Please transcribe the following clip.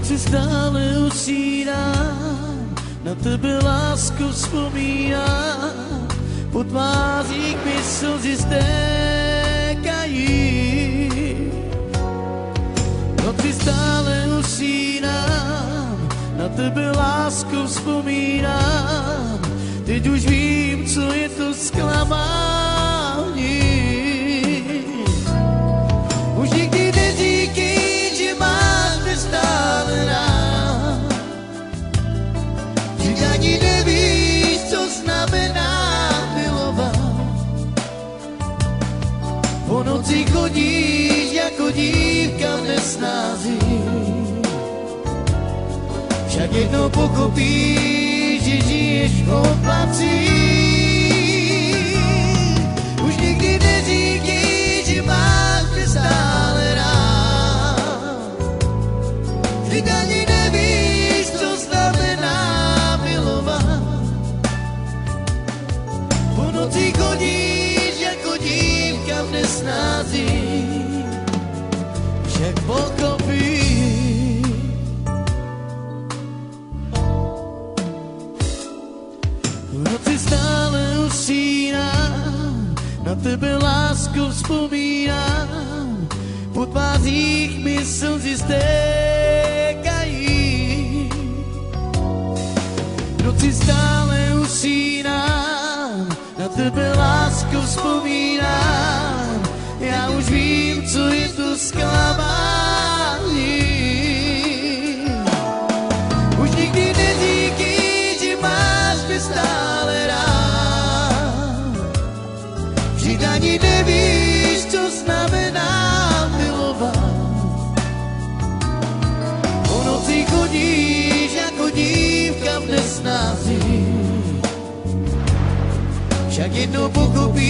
noci stále usínám, na tebe lásko vzpomínám, po tvářích mi slzy stékají. Noci stále usínám, na tebe lásko vzpomínám, teď už vím, co je to zklamání. Už nikdy neříkej, že máš mě stále rád, že ani nevíš, co znamená milovat. Po noci chodíš jako dívka v nesnázi, však jednou pochopíš, že žiješ v oblacích. Už nikdy neříkej, že máš mě stále rád, vždyť ani nevíš, co znamená milovat. Po noci chodíš jako dívka v nesnázi, však pochopíš. V noci stále usínám, na tebe lásko vzpomínám, po tvářích mi slzy stékají. V noci stále usínám, na tebe lásko vzpomínám, já už vím, co je to zklamání. Už nikdy neříkej, že máš mě stále rád, vždyť ani nevíš, co znamená milovat. Po noci chodíš jako dívka v nesnázi, však jednou pochopíš.